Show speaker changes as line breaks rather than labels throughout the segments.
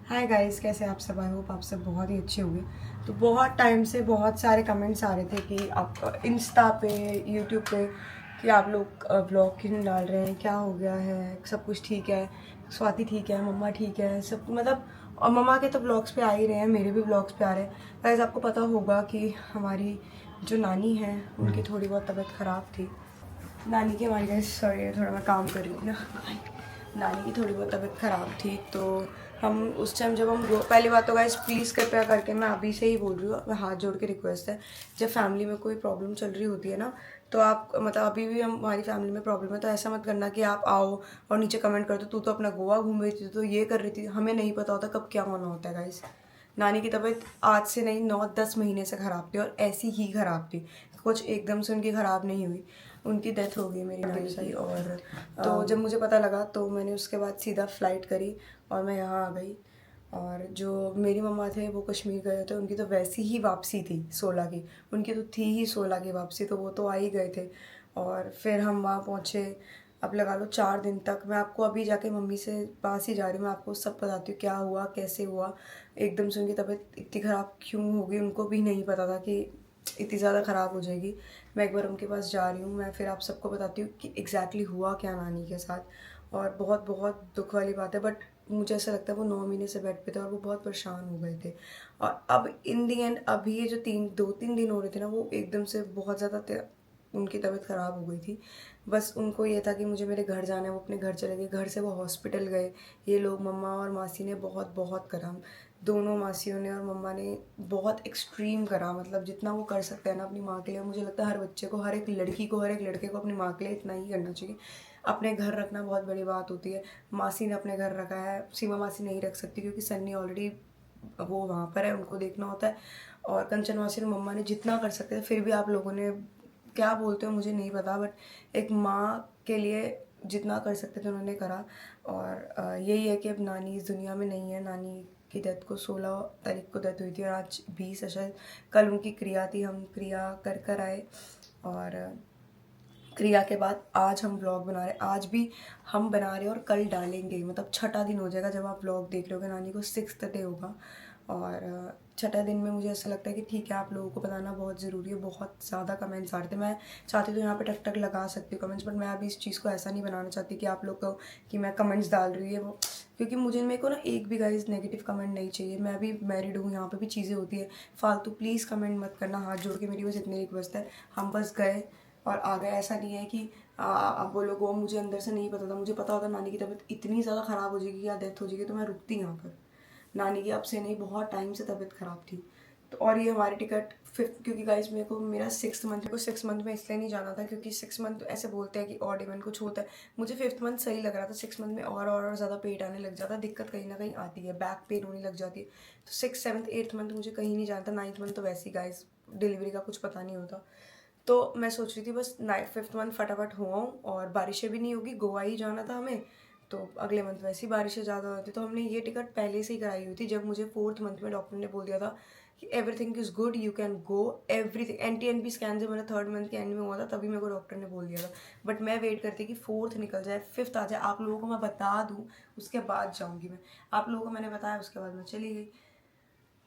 Hi guys, कैसे आप सब? आई होप आप सब बहुत ही अच्छे होंगे। तो बहुत टाइम से बहुत सारे कमेंट्स आ रहे थे कि आप इंस्टा पे, यूट्यूब पे कि आप लोग व्लॉग क्यों नहीं डाल रहे हैं, क्या हो गया है, सब कुछ ठीक है, स्वाति ठीक है, मम्मा ठीक है, सब मतलब। और मम्मा के तो व्लॉग्स पे आ ही रहे हैं, मेरे भी व्लॉग्स पे आ रहे हैं। गाइस आपको पता होगा कि हमारी जो नानी है उनकी थोड़ी बहुत तबीयत ख़राब थी। नानी की हमारी गाइस, सॉरी थोड़ा मैं काम कर रही थी ना। नानी की थोड़ी बहुत तबीयत ख़राब थी, तो हम उस टाइम जब हम पहली बात तो गाइस प्लीज़ कृपया करके मैं अभी से ही बोल रही हूँ, मैं हाथ जोड़ के रिक्वेस्ट है, जब फैमिली में कोई प्रॉब्लम चल रही होती है ना, तो आप मतलब अभी भी हमारी फैमिली में प्रॉब्लम है तो ऐसा मत करना कि आप आओ और नीचे कमेंट कर दो तू तो अपना गोवा घूम रही थी, तो ये कर रही थी। हमें नहीं पता होता कब क्या होना होता है गाइस। नानी की तबीयत आज से नहीं 9-10 महीने से ख़राब थी और ऐसी ही ख़राब थी, कुछ एकदम से उनकी ख़राब नहीं हुई। उनकी डेथ हो गई मेरी नानी की। और तो जब मुझे पता लगा तो मैंने उसके बाद सीधा फ़्लाइट करी और मैं यहाँ आ गई। और जो मेरी मम्मा थे वो कश्मीर गए थे, उनकी तो वैसी ही वापसी थी 16 की, उनकी तो थी ही 16 की वापसी, तो वो तो आ ही गए थे। और फिर हम वहाँ पहुँचे, अब लगा लो 4 दिन तक। मैं आपको अभी जाके मम्मी से पास ही जा रही हूँ, मैं आपको सब बताती हूँ क्या हुआ, कैसे हुआ, एकदम से उनकी तबीयत इतनी ख़राब क्यों हो गई, उनको भी नहीं पता था कि इतनी ज़्यादा ख़राब हो जाएगी। मैं एक बार उनके पास जा रही हूँ, मैं फिर आप सबको बताती हूँ कि एग्जैक्टली हुआ क्या नानी के साथ। और बहुत बहुत दुख वाली बात है, बट मुझे ऐसा लगता है वो 9 महीने से बेड पे थे और वो बहुत परेशान हो गए थे। और अब इन दी एंड अभी ये जो 2-3 दिन हो रहे थे ना, वो एकदम से बहुत ज़्यादा उनकी तबीयत ख़राब हो गई थी। बस उनको ये था कि मुझे मेरे घर जाना है, वो अपने घर चले गए, घर से वो हॉस्पिटल गए। ये लोग मम्मा और मासी ने बहुत बहुत करा, दोनों मासियों ने और मम्मा ने बहुत एक्सट्रीम करा, मतलब जितना वो कर सकते हैं ना अपनी माँ के लिए। मुझे लगता है हर बच्चे को, हर एक लड़की को, हर एक लड़के को अपनी माँ के लिए इतना ही करना चाहिए। अपने घर रखना बहुत बड़ी बात होती है। मासी ने अपने घर रखा है, सीमा मासी नहीं रख सकती क्योंकि सन्नी ऑलरेडी वो वहाँ पर है, उनको देखना होता है। और कंचन मासी और मम्मा ने जितना कर सकते थे, फिर भी आप लोगों ने क्या बोलते हो मुझे नहीं पता, बट एक माँ के लिए जितना कर सकते थे उन्होंने करा। और यही है कि अब नानी इस दुनिया में नहीं है। नानी की डेथ को 16 तारीख को डेथ हुई थी और आज 20 है शायद, कल उनकी क्रिया थी, हम क्रिया कर कर आए। और क्रिया के बाद आज हम व्लॉग बना रहे हैं, आज भी हम बना रहे हैं और कल डालेंगे, मतलब छठा दिन हो जाएगा जब आप व्लॉग देख रहे होगे। नानी को 6th डे होगा और छठा दिन में मुझे ऐसा लगता है कि ठीक है, आप लोगों को बताना बहुत ज़रूरी है। बहुत ज़्यादा कमेंट्स आ रहे थे, मैं चाहती तो यहाँ पे टक टक लगा सकती हूँ कमेंट्स, बट मैं अभी इस चीज़ को ऐसा नहीं बनाना चाहती कि आप लोग को कि मैं कमेंट्स डाल रही है वो, क्योंकि मेरे को ना एक भी गाइस नेगेटिव कमेंट नहीं चाहिए। मैं भी मैरिड हूँ, यहाँ पे भी चीज़ें होती है फालतू, प्लीज़ कमेंट मत करना, हाथ जोड़ के मेरी बस इतनी रिक्वेस्ट है। हम बस गए और आ गए, ऐसा नहीं है कि आप बोलोगे वो मुझे अंदर से नहीं पता था। मुझे पता होता नानी की तबीयत इतनी ज़्यादा ख़राब हो जाएगी या डेथ हो जाएगी तो मैं रुकती यहाँ पर। नानी की अब से नहीं, बहुत टाइम से तबीयत ख़राब थी। तो और ये हमारी टिकट 5th, क्योंकि गाइस मेरे को मेरा 6th मंथ को 6th मंथ में इसलिए नहीं जाना था क्योंकि 6th मंथ ऐसे बोलते हैं कि ऑड इवन कुछ होता है। मुझे 5th मंथ सही लग रहा था, 6th मंथ में और ज़्यादा पेट आने लग जाता, दिक्कत कहीं ना कहीं आती है, बैक पेन होने लग जाती है। तो 6th 7th 8th मंथ मुझे कहीं नहीं जाना था। 9th मंथ तो वैसे ही गाइस डिलीवरी का कुछ पता नहीं होता, तो मैं सोच रही थी बस 5th मंथ फटाफट हो आऊँ और बारिशें भी नहीं होगी, गोवा ही जाना था हमें। तो अगले मंथ वैसे ही बारिशें ज़्यादा होती, तो हमने ये टिकट पहले से ही कराई हुई थी। जब मुझे 4th मंथ में डॉक्टर ने बोल दिया था कि everything is good, you can go, everything. NT-NP scan जब मेरा 3rd मंथ के एंड में हुआ था तभी मेरे को डॉक्टर ने बोल दिया था, बट मैं वेट करती कि 4th निकल जाए, 5th आ जाए, आप लोगों को मैं बता दूँ, उसके बाद जाऊँगी मैं। आप लोगों को मैंने बताया, उसके बाद मैं चली गई।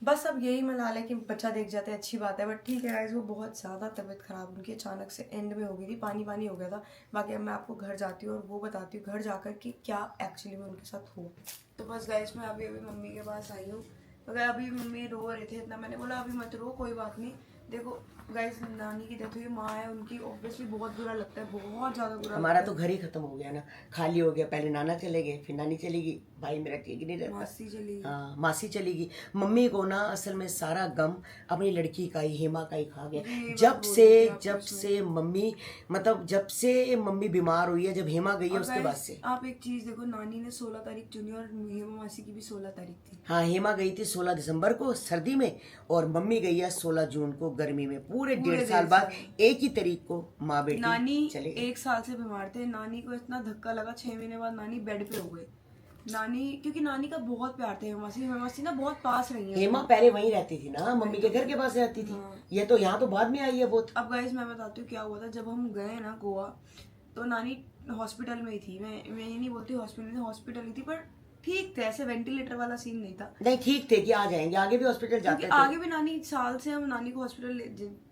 बस अब यही मलाल है कि बच्चा देख जाते हैं, अच्छी बात है, बट ठीक है गाइस, वो बहुत ज़्यादा तबीयत ख़राब उनकी अचानक से एंड में हो गई थी, पानी पानी हो गया था। बाकी अब मैं आपको घर जाती हूँ और वो बताती हूँ घर जाकर कि क्या एक्चुअली में उनके साथ हुआ। तो बस गाइस मैं अभी अभी मम्मी के पास आई हूँ, तो अभी मम्मी रो रहे थे इतना, मैंने बोला अभी मत रो, कोई बात नहीं। देखो गाइस, नानी की डेथ हुई, माँ है उनकी, ऑब्वियसली बहुत बुरा लगता है, बहुत ज़्यादा बुरा।
हमारा तो घर ही खत्म हो गया ना, खाली हो गया। पहले नाना चले गए, फिर नानी चली गई, भाई मेरा ठीक नहीं रहता,
मासी चली गई।
हाँ मासी चली गई। मम्मी को ना असल में सारा गम अपनी लड़की का ही, हेमा का ही खा गया। जब से मम्मी, मतलब जब से मम्मी बीमार हुई है, जब हेमा गई है उसके बाद से।
आप एक चीज देखो, नानी ने 16 तारीख चुनी और हेमा मासी की भी 16 तारीख थी।
हाँ, हेमा गई थी 16 दिसंबर को सर्दी में और मम्मी गई है 16 जून को गर्मी में। पूरे 1.5 साल बाद एक ही तारीख को माँ बेटी
नानी
चले गए।
1 साल से बीमार थे, नानी को इतना धक्का लगा, 6 महीने बाद नानी बेड पे हो गए। नानी, क्योंकि नानी का बहुत प्यार था हेमा मासी ना बहुत पास रही है।
हेमा पहले वहीं रहती थी ना, मम्मी के घर के पास रहती थी। हाँ। ये तो यहाँ तो बाद में आई है बहुत।
अब गाइस मैं बताती हूँ क्या हुआ था। जब हम गए ना गोवा, तो नानी हॉस्पिटल में ही थी, मैं ये नहीं बोलती हॉस्पिटल ही थी, पर ठीक थे, ऐसे वेंटिलेटर वाला सीन नहीं था।
नहीं ठीक थे कि आ जाएंगे, आगे भी हॉस्पिटल जाते
क्योंकि
थे।
आगे भी नानी साल से हम नानी को हॉस्पिटल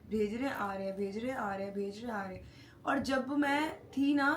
भेज रहे आ रहे हैं, भेज रहे आ रहे हैं, भेज रहे आ रहे हैं। और जब मैं थी ना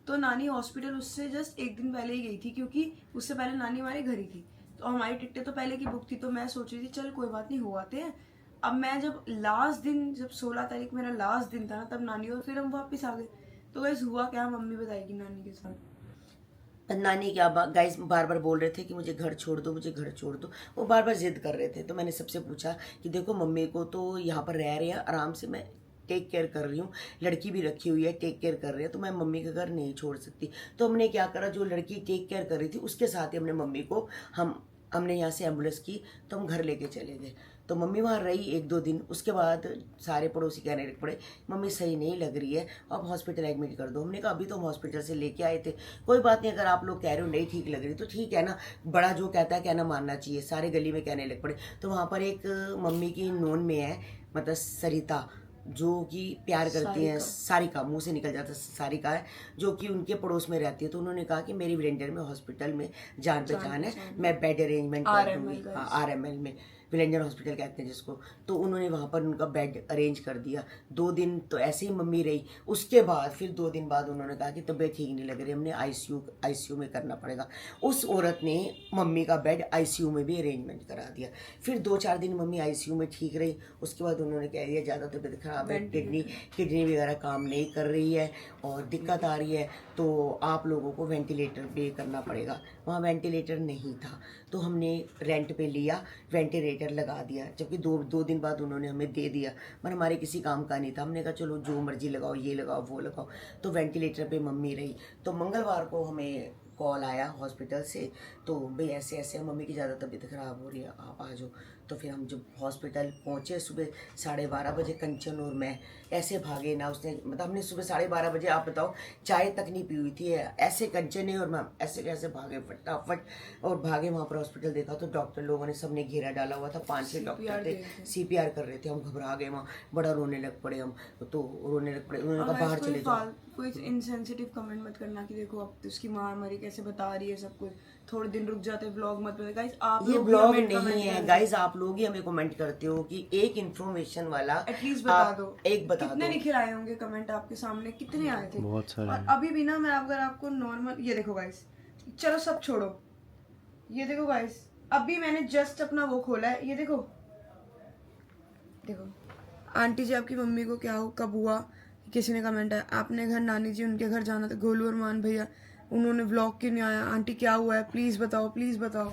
तो नानी हॉस्पिटल उससे जस्ट एक दिन पहले ही गई थी, क्योंकि उससे पहले नानी हमारे घर ही थी। तो हमारी टिकटें तो पहले की बुक थी, तो मैं सोच रही थी चल कोई बात नहीं, हो आते हैं। अब मैं जब लास्ट दिन, जब 16 तारीख मेरा लास्ट दिन था ना, तब नानी और फिर हम वापस आ गए। तो गाइस हुआ क्या, मम्मी बताएगी नानी के साथ।
नानी क्या गाइस बार बार बोल रहे थे कि मुझे घर छोड़ दो, मुझे घर छोड़ दो, वो बार बार जिद कर रहे थे। तो मैंने सबसे पूछा कि देखो मम्मी को तो यहाँ पर रह रहे हैं आराम से, मैं टेक केयर कर रही हूँ, लड़की भी रखी हुई है टेक केयर कर रही है, तो मैं मम्मी का घर नहीं छोड़ सकती। तो हमने क्या करा, जो लड़की टेक केयर कर रही थी उसके साथ ही हमने मम्मी को हमने यहाँ से एम्बुलेंस की, तो हम घर लेके चले गए। तो मम्मी वहाँ रही 1-2 दिन। उसके बाद सारे पड़ोसी कहने लग पड़े मम्मी सही नहीं लग रही है, अब हॉस्पिटल एडमिट कर दो। हमने कहा अभी तो हम हॉस्पिटल से लेके आए थे, कोई बात नहीं, अगर आप लोग कह रहे हो नहीं ठीक लग रही तो ठीक है ना, बड़ा जो कहता है कहना मानना चाहिए। सारे गली में कहने लग पड़े। तो वहाँ पर एक मम्मी की नोन में है, मतलब सरिता, जो कि प्यार करती हैं, सारिका, मुंह से निकल जाता सारिका है, जो कि उनके पड़ोस में रहती है। तो उन्होंने कहा कि मेरी विलेंडर में हॉस्पिटल में जान पहचान है, मैं बेड अरेंजमेंट कर दूंगी। हाँ, RML में, विलेंडर हॉस्पिटल कहते हैं जिसको। तो उन्होंने वहाँ पर उनका बेड अरेंज कर दिया। 2 दिन तो ऐसे ही मम्मी रही। उसके बाद फिर 2 दिन बाद उन्होंने कहा कि तबीयत ठीक नहीं लग रही, हमने ICU में करना पड़ेगा। उस औरत ने मम्मी का बेड ICU में भी अरेंजमेंट करा दिया। फिर 2-4 दिन मम्मी ICU में ठीक रही। उसके बाद उन्होंने कह दिया ज़्यादा तबीयत खराब है, किडनी वगैरह काम नहीं कर रही है और दिक्कत आ रही है, तो आप लोगों को वेंटिलेटर पे करना पड़ेगा। वहाँ वेंटिलेटर नहीं था, तो हमने रेंट पे लिया, वेंटिलेटर लगा दिया। जबकि 2 दिन बाद उन्होंने हमें दे दिया, पर हमारे किसी काम का नहीं था। हमने कहा चलो जो मर्जी लगाओ, ये लगाओ वो लगाओ। तो वेंटिलेटर पे मम्मी रही। तो मंगलवार को हमें कॉल आया हॉस्पिटल से, तो भाई ऐसे ऐसे मम्मी की ज़्यादा तबीयत ख़राब हो रही है, आप आ जाओ। तो फिर हम जब हॉस्पिटल पहुँचे सुबह 12:30 बजे, कंचन और मैं ऐसे भागे ना, उसने मतलब हमने सुबह 12:30 बजे, आप बताओ, चाय तक नहीं पी हुई थी, ऐसे कंचन ने और मैं ऐसे कैसे भागे फटाफट और भागे वहाँ पर हॉस्पिटल। देखा तो डॉक्टर लोगों ने सबने घेरा डाला हुआ था, 5-6 डॉक्टर थे, CPR कर रहे थे। हम घबरा गए, वहाँ बड़ा रोने लग पड़े हम, तो रोने लग पड़े। उन्होंने कहा बाहर चले जाओ,
कोई इनसेंसिटिव कमेंट मत करना कि देखो अब उसकी माँ मरी कैसे बता रही है सब कुछ, थोड़े दिन रुक जाते, ब्लॉग मत बनाओ। गाइस आप
ये ब्लॉग नहीं है गाइस, आप लोग ही हमें कमेंट करते हो कि एक इन्फॉर्मेशन वाला
एटलीस्ट बता दो,
एक बता
कितने
दो।
निखिल आए होंगे कमेंट आपके सामने, कितने आए थे,
बहुत सारे।
और अभी भी ना मैं अगर आपको नॉर्मल, ये देखो गाइस, चलो सब छोड़ो, ये देखो गाइस, अभी मैंने जस्ट अपना वो खोला है, ये देखो देखो आंटी जी आपकी मम्मी को क्या हो, कब हुआ, किसी ने कमेंट है, आपने घर नानी जी उनके घर जाना था, गोलू और मान भैया उन्होंने व्लॉग क्यों नहीं आया, आंटी क्या हुआ है, प्लीज बताओ प्लीज बताओ।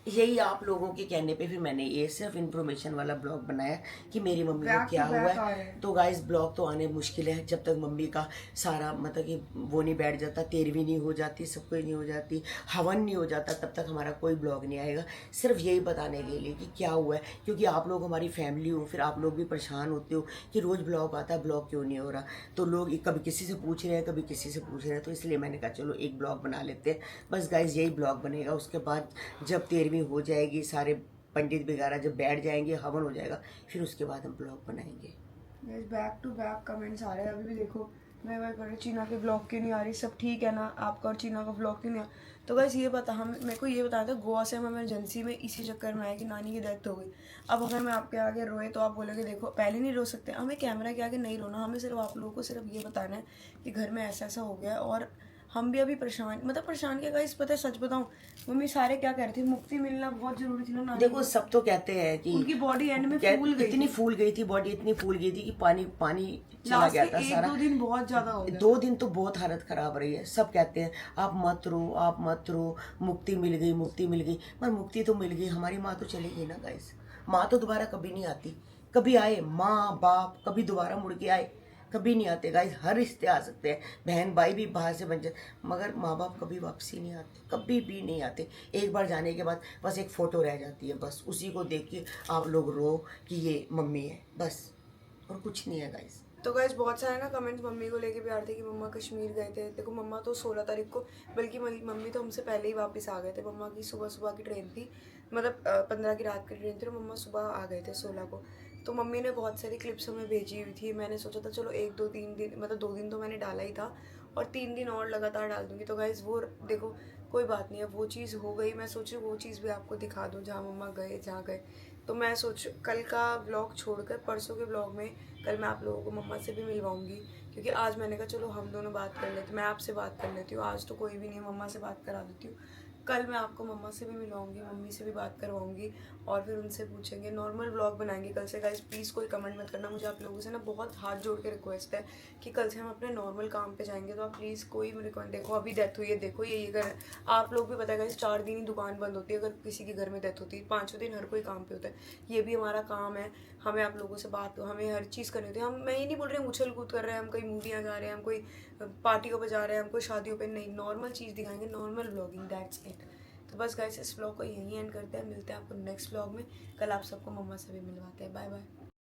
यही आप लोगों के कहने पे फिर मैंने ये सिर्फ इन्फॉर्मेशन वाला ब्लॉग बनाया कि मेरी मम्मी को क्या हुआ है। तो गाइस ब्लॉग तो आने मुश्किल है जब तक मम्मी का सारा मतलब कि वो नहीं बैठ जाता, 13वीं नहीं हो जाती, सब कुछ नहीं हो जाती, हवन नहीं हो जाता, तब तक हमारा कोई ब्लॉग नहीं आएगा। सिर्फ यही बताने के लिए कि क्या हुआ है, क्योंकि आप लोग हमारी फैमिली हो, फिर आप लोग भी परेशान होते हो कि रोज़ ब्लॉग आता है, ब्लॉग क्यों नहीं हो रहा। तो लोग कभी किसी से पूछ रहे हैं, कभी किसी से पूछ रहे हैं, तो इसलिए मैंने कहा चलो एक ब्लॉग बना लेते हैं। बस गाइस यही ब्लॉग बनेगा। उसके बाद जब 13वीं हो जाएगी, सारे पंडित वगैरह जब बैठ जाएंगे, हवन हो जाएगा, फिर उसके बाद हम ब्लॉग बनाएंगे।
बैक टू बैक कमेंट्स आ रहे हैं। अभी भी देखो मैं वही कर रही, चीना के ब्लॉग क्यों नहीं आ रही, सब ठीक है ना, आपका और चीना का ब्लॉग क्यों नहीं आ। तो बस ये बता, हम मेरे को ये बताया था गोवा से हम इमरजेंसी में इसी चक्कर में आए कि नानी की डेथ हो गई। अब अगर मैं आपके आगे रोए तो आप बोलोगे देखो पहले नहीं रो सकते, हमें कैमरा के आगे नहीं रोना, हमें सिर्फ आप लोगों को सिर्फ ये बताना है कि घर में ऐसा ऐसा हो गया। और हम भी अभी परेशान, मतलब परेशान क्या गाइस, पता है सच बताऊं, मम्मी सारे क्या कह रहे थे, मुक्ति मिलना बहुत जरूरी थी ना।
देखो सब तो कहते हैं कि
उनकी बॉडी एंड में फूल गई,
इतनी फूल गई थी बॉडी, इतनी फूल गई थी कि पानी चला गया था सारा।
1-2 दिन बहुत ज्यादा हो गया,
2 दिन तो बहुत हालत खराब रही है। सब कहते हैं आप मत रो, आप मत रो, मुक्ति मिल गई, मुक्ति मिल गई। पर मुक्ति तो मिल गई, हमारी माँ तो चली गई ना गाइस। माँ तो दोबारा कभी नहीं आती, कभी आए माँ बाप कभी दोबारा मुड़ के आए, कभी नहीं आते गाइस। हर रिश्ते आ सकते हैं, बहन भाई भी बाहर से बन जाए, मगर माँ बाप कभी वापसी नहीं आते, कभी भी नहीं आते। एक बार जाने के बाद बस एक फ़ोटो रह जाती है, बस उसी को देख के आप लोग रो कि ये मम्मी है, बस, और कुछ नहीं है गाइस।
तो गाइस बहुत सारे ना कमेंट्स मम्मी को लेके भी आ रहे थे कि मम्मा कश्मीर गए थे। देखो मम्मा तो 16 तारीख को, बल्कि मम्मी तो हमसे पहले ही वापस आ गए थे। मम्मा की सुबह की ट्रेन थी, मतलब 15 की रात की ट्रेन थी, और मम्मा सुबह आ गए थे 16 को। तो मम्मी ने बहुत सारी क्लिप्स हमें भेजी हुई थी। मैंने सोचा था चलो 1-2-3 दिन, मतलब 2 दिन तो मैंने डाला ही था और 3 दिन और लगातार डाल दूंगी। तो गाइस वो देखो कोई बात नहीं है, वो चीज़ हो गई। मैं सोच रही हूँ वो चीज़ भी आपको दिखा दूँ जहाँ मम्मा गए, जहाँ गए। तो मैं सोच कल का व्लॉग छोड़कर परसों के व्लॉग में कल मैं आप लोगों को मम्मा से भी मिलवाऊंगी, क्योंकि आज मैंने कहा चलो हम दोनों बात कर लेते, मैं आपसे बात कर लेती हूँ, आज तो कोई भी नहीं, मम्मा से बात करा देती हूँ। कल मैं आपको मम्मा से भी मिलवाऊंगी, मम्मी से भी बात करवाऊंगी और फिर उनसे पूछेंगे, नॉर्मल व्लॉग बनाएंगे कल से। गाइस प्लीज़ कोई कमेंट मत करना, मुझे आप लोगों से ना बहुत हाथ जोड़ के रिक्वेस्ट है कि कल से हम अपने नॉर्मल काम पे जाएंगे। तो आप प्लीज़ कोई मेरे को देखो, अभी डेथ हुई है, देखो ये घर, आप लोग भी पता है गाइस 4 दिन ही दुकान बंद होती है अगर किसी के घर में डेथ होती है, 5वें दिन हर कोई काम पे होता है। ये भी हमारा काम है, हमें आप लोगों से बात, हमें हर चीज़ करनी होती है। हम, मैं ये नहीं बोल रहे हैं उछल कूद कर रहे हैं, हम कहीं मूवियाँ जा रहे हैं, हम कोई पार्टियों पर जा रहे हैं, हम कोई शादियों पर नहीं, नॉर्मल चीज़ दिखाएंगे, नॉर्मल व्लॉगिंग, दैट्स इट। तो बस गाइस इस व्लॉग को यहीं एंड करते हैं, मिलते हैं आपको नेक्स्ट व्लॉग में। कल आप सबको मम्मा से भी मिलवाते हैं। Bye bye.